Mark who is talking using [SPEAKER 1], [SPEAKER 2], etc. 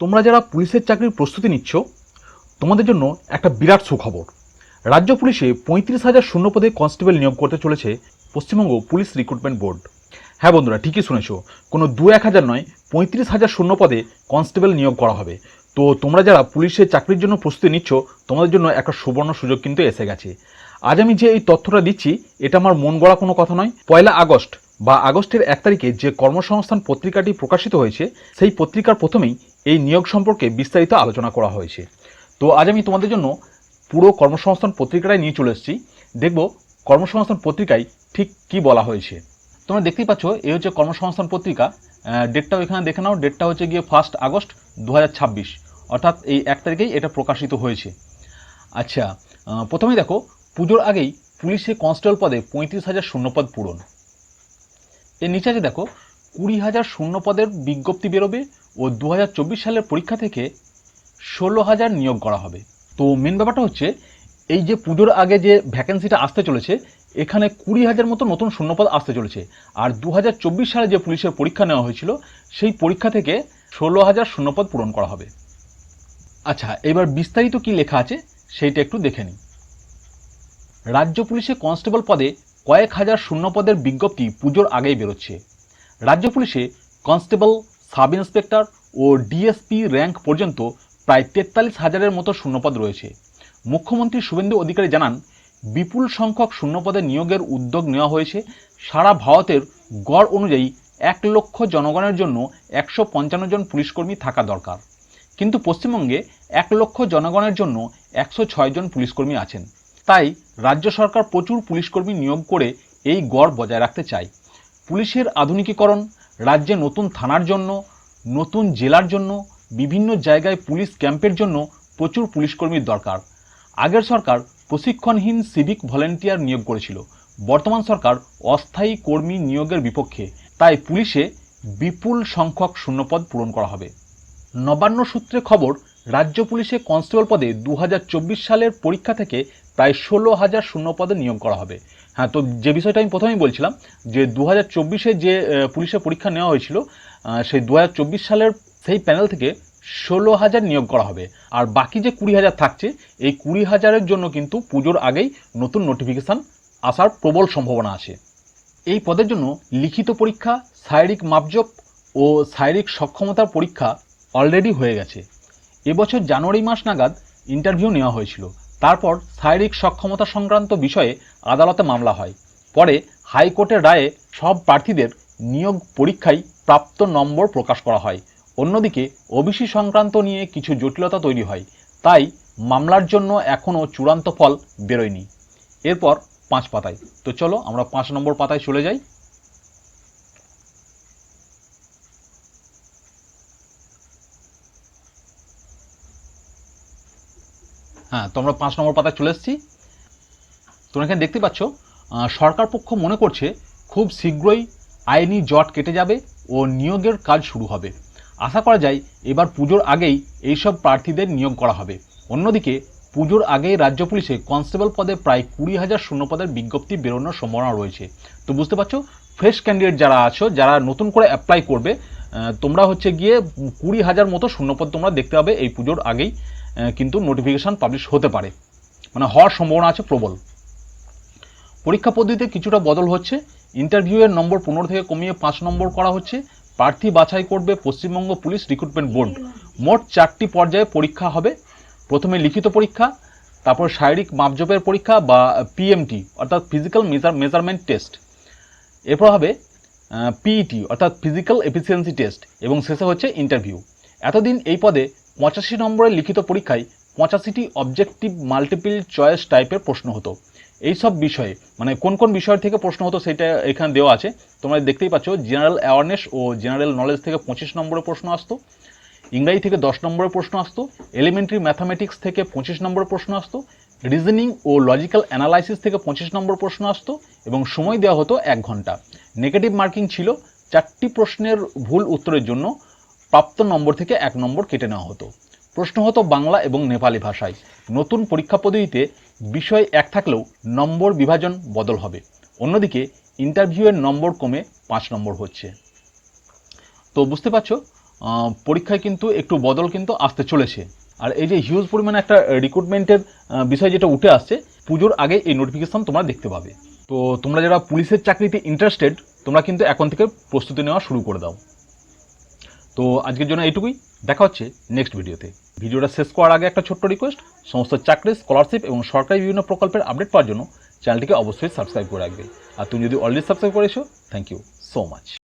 [SPEAKER 1] তোমরা যারা পুলিশের চাকরির প্রস্তুতি নিচ্ছ তোমাদের জন্য একটা বিরাট সুখবর। রাজ্য পুলিশে 35,000 শূন্যপদে কনস্টেবল নিয়োগ করতে চলেছে পশ্চিমবঙ্গ পুলিশ রিক্রুটমেন্ট বোর্ড। হ্যাঁ বন্ধুরা, ঠিকই শুনেছো, কোনো 2-1 হাজার নয়, 35,000 শূন্যপদে কনস্টেবল নিয়োগ করা হবে। তো তোমরা যারা পুলিশের চাকরির জন্য প্রস্তুতি নিচ্ছ তোমাদের জন্য একটা সুবর্ণ সুযোগ কিন্তু এসে গেছে। আজ আমি যে এই তথ্যটা দিচ্ছি এটা আমার মন গড়া কোনো কথা নয়। 1 আগস্ট বা আগস্টের 1 তারিখে যে কর্মসংস্থান পত্রিকাটি প্রকাশিত হয়েছে সেই পত্রিকার প্রথমেই এই নিয়োগ সম্পর্কে বিস্তারিত আলোচনা করা হয়েছে। তো আজ আমি তোমাদের জন্য পুরো কর্মসংস্থান পত্রিকাটাই নিয়ে চলে এসেছি। দেখব কর্মসংস্থান পত্রিকায় ঠিক কি বলা হয়েছে। তোমরা দেখতেই পাচ্ছ, এই হচ্ছে কর্মসংস্থান পত্রিকা। ডেটটাও এখানে দেখে নাও, ডেটটা হচ্ছে গিয়ে 1 আগস্ট 2026, অর্থাৎ এই 1 তারিখেই এটা প্রকাশিত হয়েছে। আচ্ছা, প্রথমেই দেখো, পুজোর আগেই পুলিশে কনস্টেবল পদে 35,000 শূন্যপদ পূরণ। এর নিচে আছে দেখো, 20,000 শূন্যপদের বিজ্ঞপ্তি বেরোবে ও 2024 সালের পরীক্ষা থেকে 16,000 নিয়োগ করা হবে। তো মেন ব্যাপারটা হচ্ছে, এই যে পুজোর আগে যে ভ্যাকেন্সিটা আসতে চলেছে এখানে 20,000 মতো নতুন শূন্যপদ আসতে চলেছে, আর 2024 সালে যে পুলিশের পরীক্ষা নেওয়া হয়েছিল সেই পরীক্ষা থেকে 16,000 শূন্যপদ পূরণ করা হবে। আচ্ছা, এবার বিস্তারিত কি লেখা আছে সেইটা একটু দেখে নিই। রাজ্য পুলিশে কনস্টেবল পদে কয়েক হাজার শূন্যপদের বিজ্ঞপ্তি পুজোর আগেই বেরোচ্ছে। রাজ্য পুলিশে কনস্টেবল, সাব ইন্সপেক্টর ও ডিএসপি র্যাঙ্ক পর্যন্ত প্রায় 43,000-এর মতো শূন্যপদ রয়েছে। মুখ্যমন্ত্রী শুভেন্দু অধিকারী জানান, বিপুল সংখ্যক শূন্যপদে নিয়োগের উদ্যোগ নেওয়া হয়েছে। সারা ভারতের গড় অনুযায়ী 1 লক্ষ জনগণের জন্য 155 জন পুলিশকর্মী থাকা দরকার, কিন্তু পশ্চিমবঙ্গে 1 লক্ষ জনগণের জন্য 106 জন পুলিশকর্মী আছেন। তাই রাজ্য সরকার প্রচুর পুলিশকর্মী নিয়োগ করে এই গড় বজায় রাখতে চায়। পুলিশের আধুনিকীকরণ, রাজ্যে নতুন থানার জন্য, নতুন জেলার জন্য, বিভিন্ন জায়গায় পুলিশ ক্যাম্পের জন্য প্রচুর পুলিশকর্মীর দরকার। আগের সরকার প্রশিক্ষণহীন সিভিক ভলেন্টিয়ার নিয়োগ করেছিল, বর্তমান সরকার অস্থায়ী কর্মী নিয়োগের বিপক্ষে। তাই পুলিশে বিপুল সংখ্যক শূন্যপদ পূরণ করা হবে। নবান্ন সূত্রে খবর, রাজ্য পুলিশে কনস্টেবল পদে 2024 সালের পরীক্ষা থেকে প্রায় 16,000 শূন্যপদে নিয়োগ করা হবে। হ্যাঁ, তো যে বিষয়টা আমি প্রথমেই বলছিলাম যে 2024-এ যে পুলিশের পরীক্ষা নেওয়া হয়েছিল সেই 2024 সালের সেই প্যানেল থেকে 16,000 নিয়োগ করা হবে। আর বাকি যে 20,000 থাকছে, এই 20,000-এর জন্য কিন্তু পুজোর আগেই নতুন নোটিফিকেশান আসার প্রবল সম্ভাবনা আছে। এই পদের জন্য লিখিত পরীক্ষা, শারীরিক মাপজোপ ও শারীরিক সক্ষমতার পরীক্ষা অলরেডি হয়ে গেছে। এবছর জানুয়ারি মাস নাগাদ ইন্টারভিউ নেওয়া হয়েছিল। তারপর শারীরিক সক্ষমতা সংক্রান্ত বিষয়ে আদালতে মামলা হয়। পরে হাইকোর্টের রায়ে সব প্রার্থীদের নিয়োগ পরীক্ষায় প্রাপ্ত নম্বর প্রকাশ করা হয়। অন্যদিকে ওবিসি সংক্রান্ত নিয়ে কিছু জটিলতা তৈরি হয়, তাই মামলার জন্য এখনও চূড়ান্ত ফল বেরোয়নি। এরপর 5 পাতায়। তো চলো আমরা 5 নম্বর পাতায় চলে যাই। হ্যাঁ, তোমরা 5 নম্বর পাতায় চলে এসেছি। তোমরা এখানে দেখতে পাচ্ছ, সরকার পক্ষ মনে করছে খুব শীঘ্রই আইনি জট কেটে যাবে ও নিয়োগের কাজ শুরু হবে। আশা করা যায় এবার পুজোর আগেই এইসব প্রার্থীদের নিয়োগ করা হবে। অন্যদিকে পুজোর আগেই রাজ্য পুলিশে কনস্টেবল পদে প্রায় 20,000 শূন্যপদের বিজ্ঞপ্তি বেরোনোর সম্ভাবনা রয়েছে। তো বুঝতে পারছো, ফ্রেশ ক্যান্ডিডেট যারা আছো, যারা নতুন করে অ্যাপ্লাই করবে, তোমরা হচ্ছে গিয়ে 20,000 মতো শূন্যপদ তোমরা দেখতে পাবে এই পুজোর আগেই। কিন্তু নোটিফিকেশান পাবলিশ হতে পারে, মানে হওয়ার সম্ভাবনা আছে প্রবল। পরীক্ষা পদ্ধতিতে কিছুটা বদল হচ্ছে। ইন্টারভিউয়ের নম্বর 15 থেকে কমিয়ে 5 নম্বর করা হচ্ছে। প্রার্থী বাছাই করবে পশ্চিমবঙ্গ পুলিশ রিক্রুটমেন্ট বোর্ড। মোট 4টি পর্যায়ে পরীক্ষা হবে। প্রথমে লিখিত পরীক্ষা, তারপর শারীরিক মাপজোপের পরীক্ষা বা পিএমটি অর্থাৎ ফিজিক্যাল মেজারমেন্ট টেস্ট, এরপর হবে পিইটি অর্থাৎ ফিজিক্যাল এফিসিয়েন্সি টেস্ট, এবং শেষে হচ্ছে ইন্টারভিউ। এতদিন এই পদে 85 নম্বরের লিখিত পরীক্ষায় 85টি অবজেক্টিভ মাল্টিপল চয়েস টাইপের প্রশ্ন হতো। এই সব বিষয়ে মানে কোন কোন বিষয় থেকে প্রশ্ন হতো সেটা এখানে দেওয়া আছে, তোমরা দেখতেই পাচ্ছ। জেনারেল অ্যাওয়ারনেস ও জেনারেল নলেজ থেকে 25 নম্বরের প্রশ্ন আসতো, ইংরাজি থেকে 10 নম্বরের প্রশ্ন আসতো, এলিমেন্টারি ম্যাথামেটিক্স থেকে 25 নম্বরের প্রশ্ন আসতো, রিজনিং ও লজিক্যাল অ্যানালাইসিস থেকে 25 নম্বর প্রশ্ন আসতো, এবং সময় দেওয়া হতো 1 ঘন্টা। নেগেটিভ মার্কিং ছিল, 4টি প্রশ্নের ভুল উত্তরের জন্য প্রাপ্ত নম্বর থেকে 1 নম্বর কেটে নেওয়া হতো। প্রশ্ন হতো বাংলা এবং নেপালি ভাষায়। নতুন পরীক্ষা পদ্ধতিতে বিষয় এক থাকলেও নম্বর বিভাজন বদল হবে। অন্যদিকে ইন্টারভিউয়ের নম্বর কমে 5 নম্বর হচ্ছে। তো বুঝতে পারছো, পরীক্ষায় কিন্তু একটু বদল কিন্তু আসতে চলেছে। আর এই যে হিউজ পরিমাণে একটা রিক্রুটমেন্টের বিষয় যেটা উঠে আসছে, পুজোর আগে এই নোটিফিকেশন তোমরা দেখতে পাবে। তো তোমরা যারা পুলিশের চাকরিতে ইন্টারেস্টেড, তোমরা কিন্তু এখন থেকে প্রস্তুতি নেওয়া শুরু করে দাও। তো আজকের জন্য এইটুকুই, দেখা হচ্ছে নেক্সট ভিডিওতে। ভিডিওটা শেষ করার আগে একটা ছোট্ট রিকোয়েস্ট, সমস্ত চাকরি, স্কলারশিপ এবং সরকারি বিভিন্ন প্রকল্পের আপডেট পাওয়ার জন্য চ্যানেলটিকে অবশ্যই সাবস্ক্রাইব করে রাখবে। আর তুমি যদি অলরেডি সাবস্ক্রাইব করেছো, থ্যাংক ইউ সো মাচ।